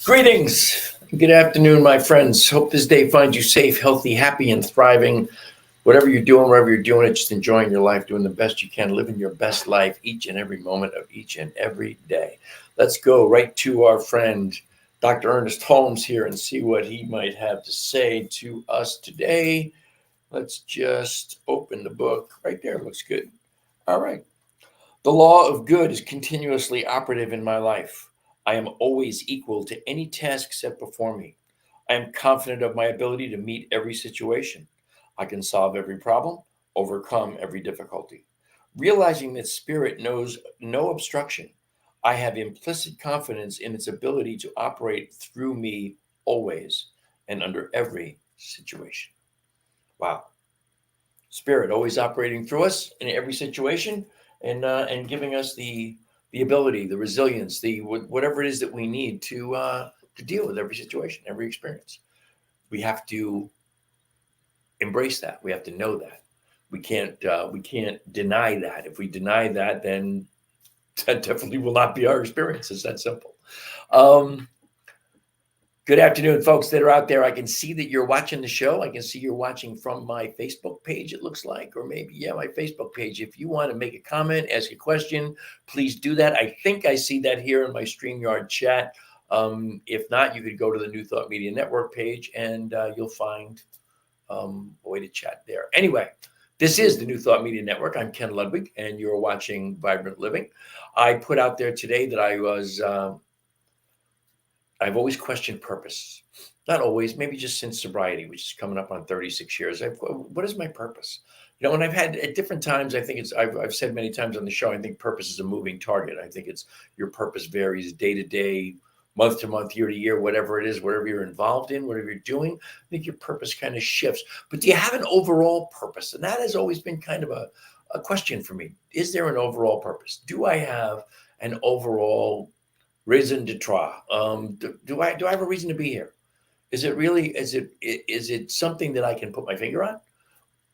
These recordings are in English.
Greetings. Good afternoon, my friends. Hope this day finds you safe, healthy, happy, and thriving. Whatever you're doing, wherever you're doing it, just enjoying your life, doing the best you can, living your best life each and every moment of each and every day. Let's go right to our friend, Dr. Ernest Holmes here and see what he might have to say to us today. Let's just open the book. Right there, looks good. All right. The law of good is continuously operative in my life. I am always equal to any task set before me. I am confident of my ability to meet every situation. I can solve every problem, overcome every difficulty. Realizing that spirit knows no obstruction, I have implicit confidence in its ability to operate through me always and under every situation. Wow. Spirit always operating through us in every situation and giving us the ability, the resilience, the whatever it is that we need to deal with every situation, every experience. We have to embrace that. We have to know that. We can't deny that. If we deny that, then that definitely will not be our experience. It's that simple. Good afternoon, folks that are out there. I can see that you're watching the show. I can see you're watching from my Facebook page, it looks like, or maybe, my Facebook page. If you want to make a comment, ask a question, please do that. I think I see that here in my StreamYard chat. If not, you could go to the New Thought Media Network page and you'll find a way to chat there. Anyway, this is the New Thought Media Network. I'm Ken Ludwig, and you're watching Vibrant Living. I put out there today that I've always questioned purpose. Not always, maybe just since sobriety, which is coming up on 36 years. What is my purpose? And I've had at different times, I think I've said many times on the show, I think purpose is a moving target. I think it's your purpose varies day to day, month to month, year to year, whatever it is, whatever you're involved in, whatever you're doing. I think your purpose kind of shifts. But do you have an overall purpose? And that has always been kind of a question for me. Is there an overall purpose? Do I have an overall raison d'etre? Do I have a reason to be here? Is it something that I can put my finger on?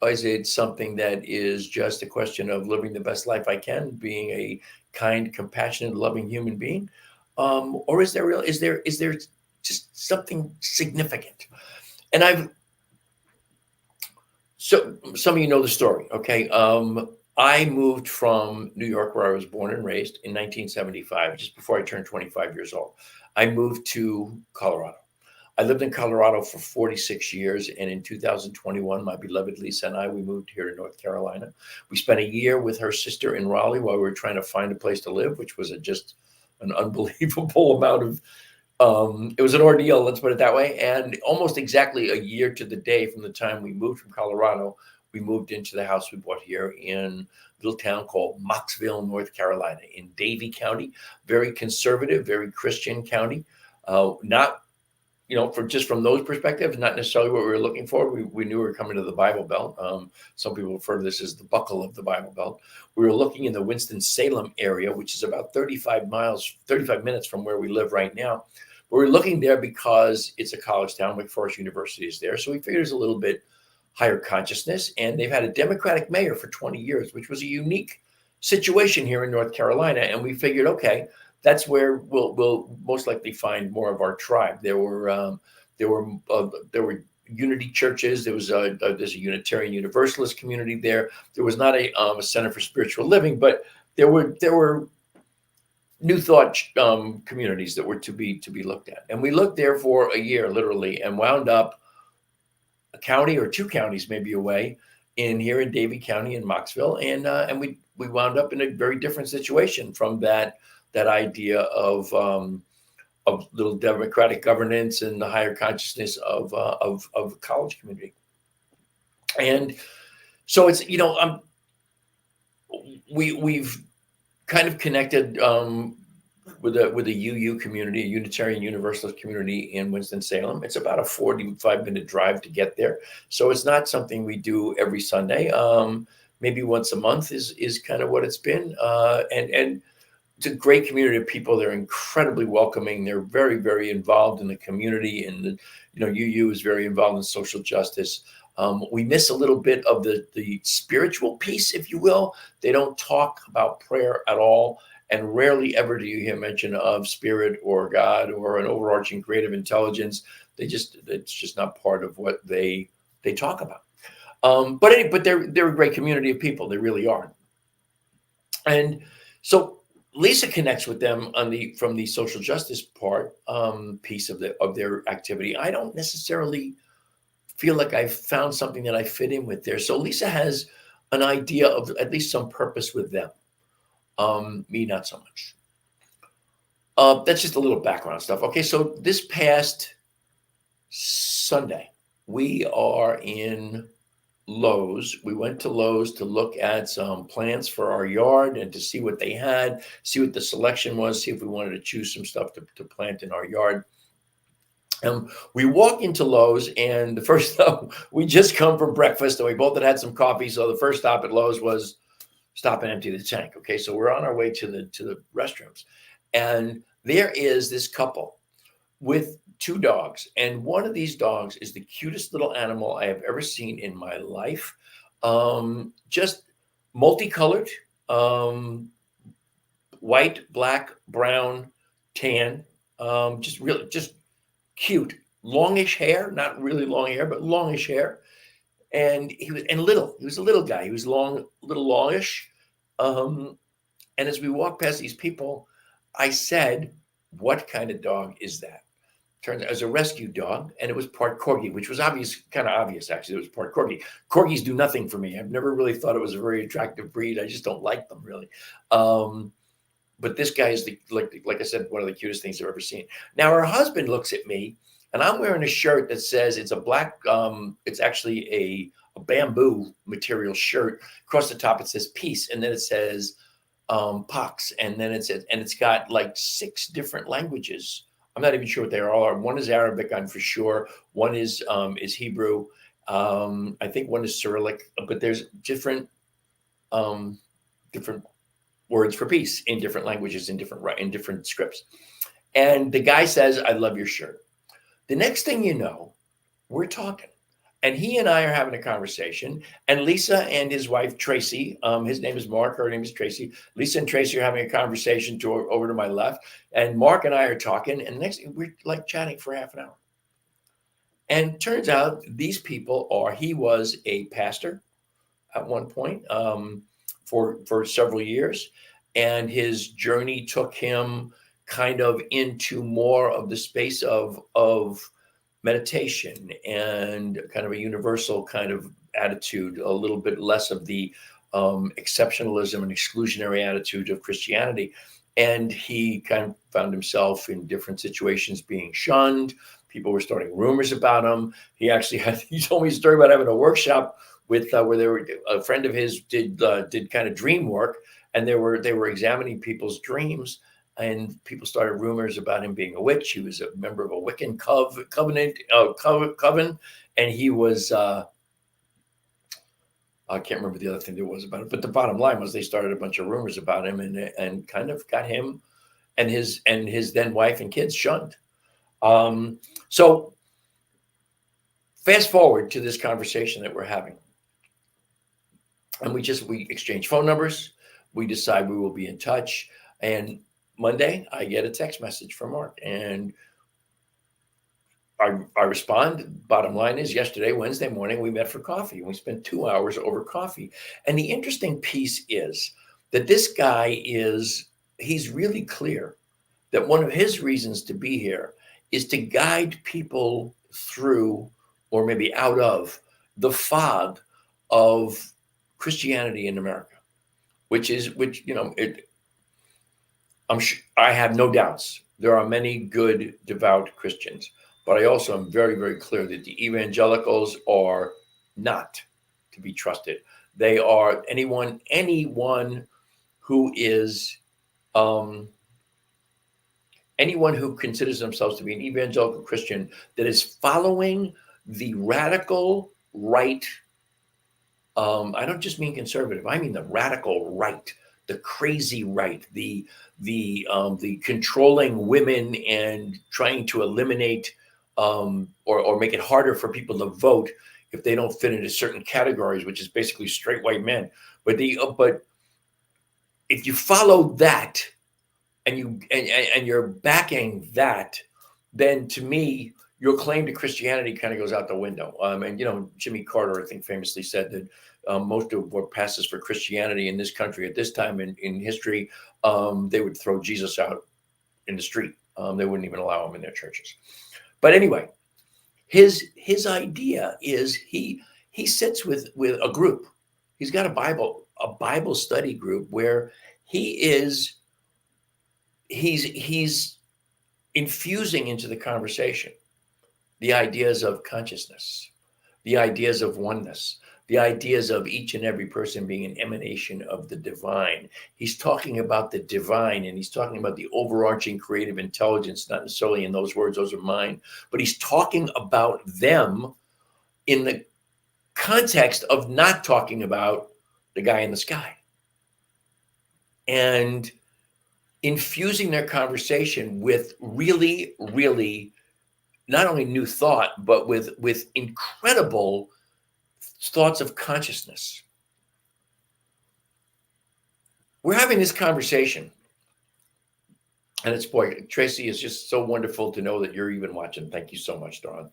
Or is it something that is just a question of living the best life I can, being a kind, compassionate, loving human being? Or is there just something significant? And so some of you know the story, okay? I moved from New York, where I was born and raised, in 1975, just before I turned 25 years old. I moved to Colorado. I lived in Colorado for 46 years, and in 2021, my beloved Lisa and I, we moved here to North Carolina. We spent a year with her sister in Raleigh while we were trying to find a place to live, which was just an unbelievable amount of, it was an ordeal, let's put it that way. And almost exactly a year to the day from the time we moved from Colorado, we moved into the house we bought here in a little town called Mocksville, North Carolina, in Davie County. Very conservative, very Christian county. Not, from those perspectives, not necessarily what we were looking for. We knew we were coming to the Bible Belt. Some people refer to this as the buckle of the Bible Belt. We were looking in the Winston-Salem area, which is about 35 minutes from where we live right now. We were looking there because it's a college town. Wake Forest University is there. So we figured it's a little bit higher consciousness, and they've had a Democratic mayor for 20 years, which was a unique situation here in North Carolina. And we figured, okay, that's where we'll most likely find more of our tribe. There were unity churches. There's a Unitarian Universalist community there. There was not a Center for Spiritual Living, but there were New Thought communities that were to be looked at. And we looked there for a year, literally, and wound up a county or two counties maybe away here in Davie County in Mocksville, and we wound up in a very different situation from that idea of little democratic governance and the higher consciousness of college community. And so it's we've kind of connected with a UU community, a Unitarian Universalist community in Winston-Salem. It's about a 45-minute drive to get there. So it's not something we do every Sunday. Maybe once a month is kind of what it's been. And it's a great community of people. They're incredibly welcoming. They're very, very involved in the community. And, UU is very involved in social justice. We miss a little bit of the spiritual piece, if you will. They don't talk about prayer at all. and rarely ever do you hear mention of spirit or God or an overarching creative intelligence. It's just not part of what they talk about. But they're a great community of people. They really are. And so Lisa connects with them from the social justice part piece of their activity. I don't necessarily feel like I've found something that I fit in with there. So Lisa has an idea of at least some purpose with them. Me, not so much. That's just a little background stuff. Okay, so this past Sunday, we are in Lowe's. We went to Lowe's to look at some plants for our yard and to see what they had, see what the selection was, see if we wanted to choose some stuff to plant in our yard. We walk into Lowe's, and the first stop, we just come from breakfast, and we both had some coffee. So the first stop at Lowe's was stop and empty the tank. Okay, so we're on our way to the restrooms, and there is this couple with two dogs, and one of these dogs is the cutest little animal I have ever seen in my life. Just multicolored, white, black, brown, tan, just cute, longish hair, not really long hair, but longish hair. And he was a little guy. He was little longish. And as we walked past these people, I said, "What kind of dog is that?" Turned out it was a rescue dog, and it was part corgi, which was kind of obvious actually. It was part corgi. Corgis do nothing for me. I've never really thought it was a very attractive breed. I just don't like them really. But this guy is like I said, one of the cutest things I've ever seen. Now her husband looks at me, and I'm wearing a shirt that says it's a black. It's actually a bamboo material shirt. Across the top it says peace, and then it says pox, and then it's got like 6 different languages. I'm not even sure what they all are. One is Arabic, I'm for sure. One is Hebrew. I think one is Cyrillic, but there's different words for peace in different languages, in different scripts. And the guy says, "I love your shirt." The next thing you know, we're talking. And he and I are having a conversation. And Lisa and his wife, Tracy, his name is Mark, her name is Tracy. Lisa and Tracy are having a conversation over to my left. And Mark and I are talking. And next thing, we're like chatting for half an hour. And turns out these people he was a pastor at one point for several years. And his journey took him kind of into more of the space of meditation and kind of a universal kind of attitude, a little bit less of the exceptionalism and exclusionary attitude of Christianity. And he kind of found himself in different situations being shunned. People were starting rumors about him. He told me a story about having a workshop with where a friend of his did kind of dream work, and they were examining people's dreams. And people started rumors about him being a witch. He was a member of a Wiccan coven, and he was I can't remember the other thing there was about it. But the bottom line was they started a bunch of rumors about him, and kind of got him and his then wife and kids shunned. So fast forward to this conversation that we're having, and we exchange phone numbers. We decide we will be in touch, and Monday, I get a text message from Mark, and I respond. Bottom line is, yesterday, Wednesday morning, we met for coffee, and we spent 2 hours over coffee. And the interesting piece is that this guy he's really clear that one of his reasons to be here is to guide people through, or maybe out of, the fog of Christianity in America, which I have no doubts. There are many good, devout Christians, but I also am very, very clear that the evangelicals are not to be trusted. They are anyone who is anyone who considers themselves to be an evangelical Christian that is following the radical right. I don't just mean conservative. I mean the radical right, the crazy right, the controlling women and trying to eliminate or make it harder for people to vote if they don't fit into certain categories, which is basically straight white men. But if you follow that, and you're backing that, then to me, your claim to Christianity kind of goes out the window. And Jimmy Carter, I think, famously said that most of what passes for Christianity in this country at this time in history, they would throw Jesus out in the street. They wouldn't even allow him in their churches. But anyway, his idea is he sits with a group. He's got a Bible study group where he's infusing into the conversation the ideas of consciousness, the ideas of oneness, the ideas of each and every person being an emanation of the divine. He's talking about the divine, and he's talking about the overarching creative intelligence, not necessarily in those words, those are mine, but he's talking about them in the context of not talking about the guy in the sky. And infusing their conversation with really, really not only new thought, but with incredible thoughts of consciousness. We're having this conversation, and it's, boy, Tracy, is just so wonderful to know that you're even watching. Thank you so much, Dawn.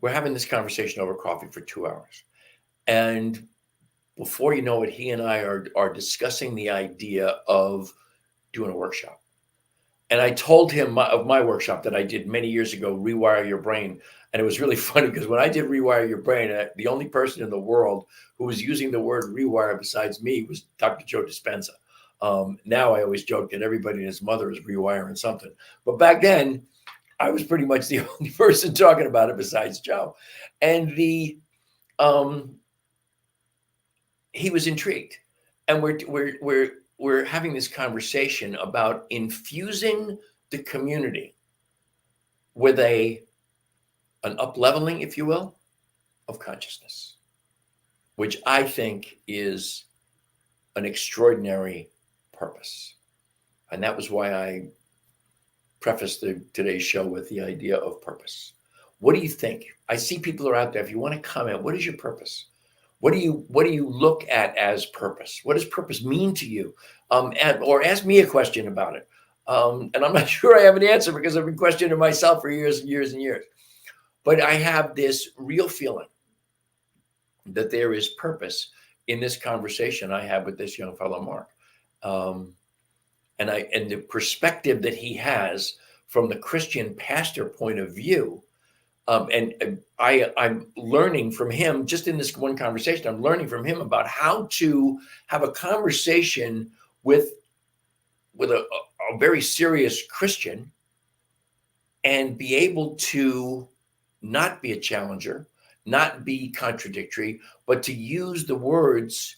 We're having this conversation over coffee for 2 hours. And before you know it, he and I are discussing the idea of doing a workshop. And I told him of my workshop that I did many years ago, Rewire Your Brain. And it was really funny because when I did Rewire Your Brain, the only person in the world who was using the word rewire besides me was Dr. Joe Dispenza. Now I always joke that everybody and his mother is rewiring something. But back then, I was pretty much the only person talking about it besides Joe. And he was intrigued. And we're having this conversation about infusing the community with an up-leveling, if you will, of consciousness, which I think is an extraordinary purpose. And that was why I prefaced today's show with the idea of purpose. What do you think? I see people are out there. If you want to comment, what is your purpose? What do you look at as purpose? What does purpose mean to you? Or ask me a question about it. And I'm not sure I have an answer because I've been questioning myself for years and years and years. But I have this real feeling that there is purpose in this conversation I have with this young fellow, Mark. And the perspective that he has from the Christian pastor point of view. And I'm learning from him just in this one conversation. I'm learning from him about how to have a conversation with a very serious Christian and be able to not be a challenger, not be contradictory, but to use the words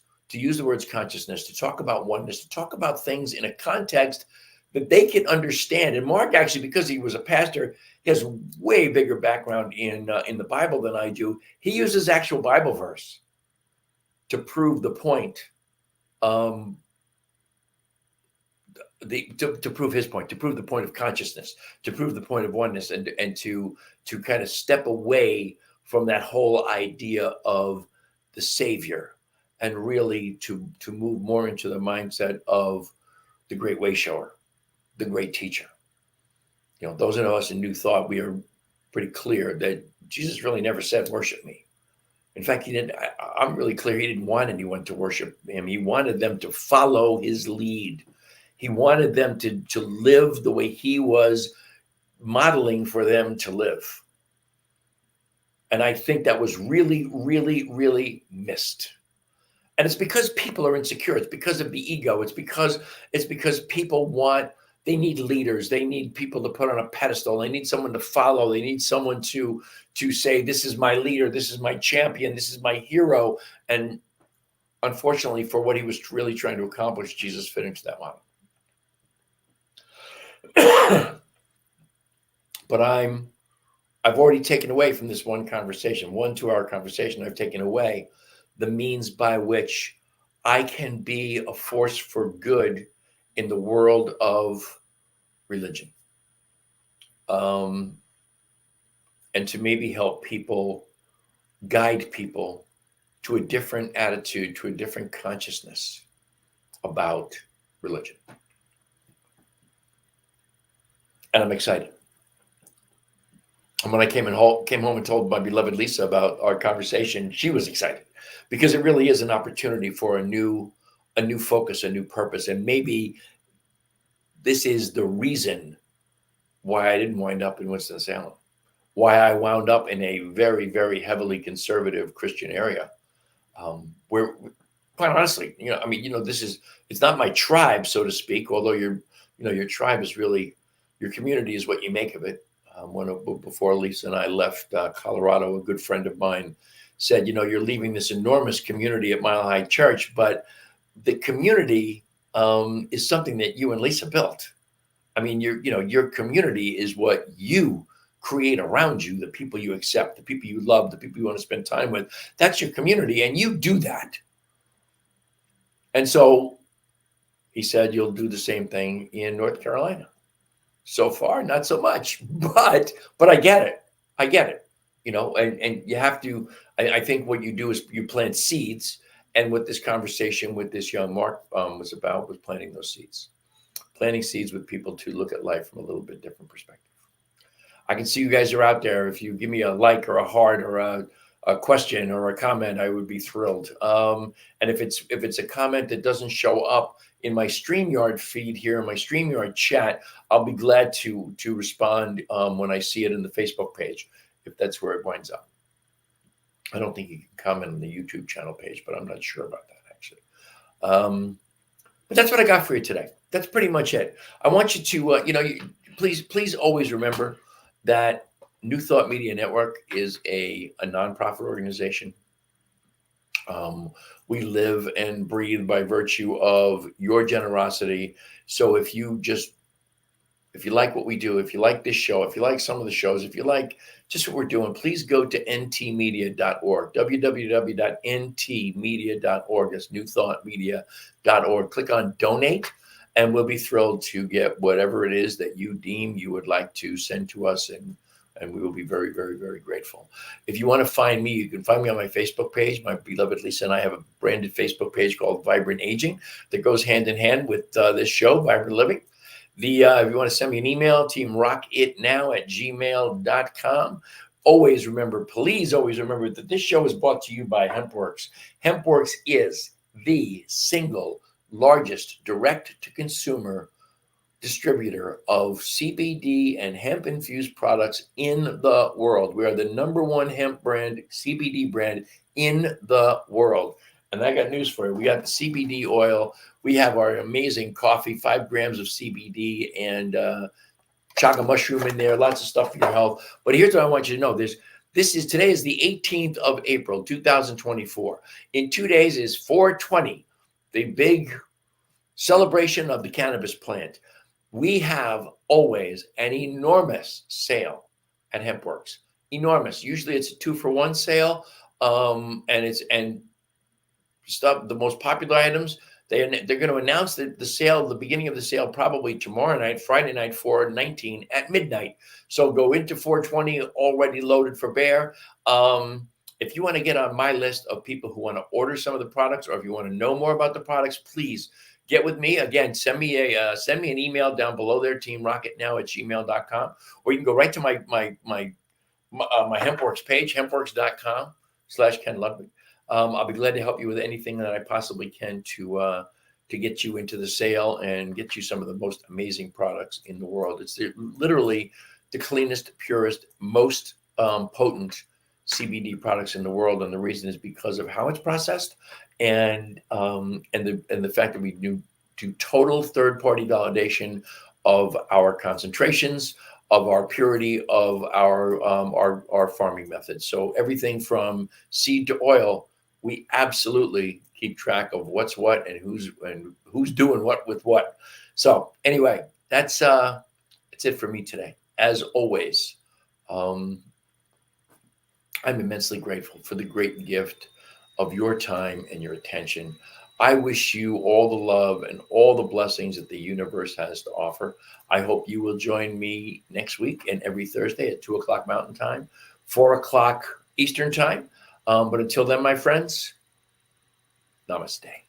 consciousness, to talk about oneness, to talk about things in a context that they can understand. And Mark, actually, because he was a pastor, he has a way bigger background in the Bible than I do. He uses actual Bible verse to prove the point, to prove his point, to prove the point of consciousness, to prove the point of oneness, and to kind of step away from that whole idea of the Savior, and really to move more into the mindset of the great way shower, the great teacher. Those of us in New Thought, we are pretty clear that Jesus really never said, worship me. In fact, he didn't. I'm really clear. He didn't want anyone to worship him. He wanted them to follow his lead. He wanted them to live the way he was modeling for them to live. And I think that was really, really, really missed. And it's because people are insecure. It's because of the ego. It's because people they need leaders. They need people to put on a pedestal. They need someone to follow. They need someone to say, this is my leader. This is my champion. This is my hero. And unfortunately, for what he was really trying to accomplish, Jesus fit into that model. But I've already taken away from this one conversation, 1 2-hour conversation, I've taken away the means by which I can be a force for good in the world of religion. And to maybe help people, guide people to a different attitude, to a different consciousness about religion. and I'm excited. And when I came home and told my beloved Lisa about our conversation, she was excited because it really is an opportunity for a new focus, a new purpose. And maybe this is the reason why I didn't wind up in Winston-Salem, why I wound up in a very, very heavily conservative Christian area, where, quite honestly, I mean, it's not my tribe, so to speak, although your tribe is really, your community is what you make of it. Before Lisa and I left Colorado, a good friend of mine said, you're leaving this enormous community at Mile High Church, but the community is something that you and Lisa built. I mean, your community is what you create around you, the people you accept, the people you love, the people you want to spend time with. That's your community, and you do that. And so he said, you'll do the same thing in North Carolina. So far, not so much, but I get it. I get it. And you have to, I think what you do is you plant seeds. And what this conversation with this young Mark was about was planting those seeds. Planting seeds with people to look at life from a little bit different perspective. I can see you guys are out there. If you give me a like or a heart or a question or a comment, I would be thrilled. And if it's a comment that doesn't show up in my StreamYard feed here, in my StreamYard chat, I'll be glad to respond when I see it in the Facebook page, if that's where it winds up. I don't think you can comment on the YouTube channel page, but I'm not sure about that, actually. But that's what I got for you today. That's pretty much it. I want you to, please always remember that New Thought Media Network is a nonprofit organization. We live and breathe by virtue of your generosity. So if you like what we do, if you like this show, if you like some of the shows, if you like just what we're doing, please go to ntmedia.org, www.ntmedia.org. That's newthoughtmedia.org. Click on donate, and we'll be thrilled to get whatever it is that you deem you would like to send to us, and we will be very, very, very grateful. If you want to find me, you can find me on my Facebook page. My beloved Lisa and I have a branded Facebook page called Vibrant Aging that goes hand in hand with this show, Vibrant Living. If you want to send me an email, teamrockitnow@gmail.com. Please always remember that this show is brought to you by HempWorks. HempWorks is the single largest direct-to-consumer distributor of CBD and hemp-infused products in the world. We are the #1 hemp brand, CBD brand in the world. And I got news for you. We got the CBD oil. We have our amazing coffee, 5 grams of CBD and chaga mushroom in there, lots of stuff for your health. But here's what I want you to know. Today is the 18th of April, 2024. In 2 days is 420, the big celebration of the cannabis plant. We have always an enormous sale at HempWorks. Enormous. Usually it's a 2-for-1 sale. And stuff, the most popular items, they're going to announce the beginning of the sale probably tomorrow night, Friday night, 4/19 at midnight. So go into 420 already loaded for bear. If you want to get on my list of people who want to order some of the products, or if you want to know more about the products, please get with me. Again, send me an email down below there, teamrockitnow@gmail.com, or you can go right to my HempWorks page, hempworks.com/Ken Ludwig. I'll be glad to help you with anything that I possibly can to get you into the sale and get you some of the most amazing products in the world. It's literally the cleanest, purest, most potent CBD products in the world, and the reason is because of how it's processed and the fact that we do total third-party validation of our concentrations, of our purity, of our farming methods. So everything from seed to oil, we absolutely keep track of what's what and who's doing what with what. So anyway, that's it for me today. As always, I'm immensely grateful for the great gift of your time and your attention. I wish you all the love and all the blessings that the universe has to offer. I hope you will join me next week and every Thursday at 2:00 Mountain Time, 4:00 Eastern Time. But until then, my friends, namaste.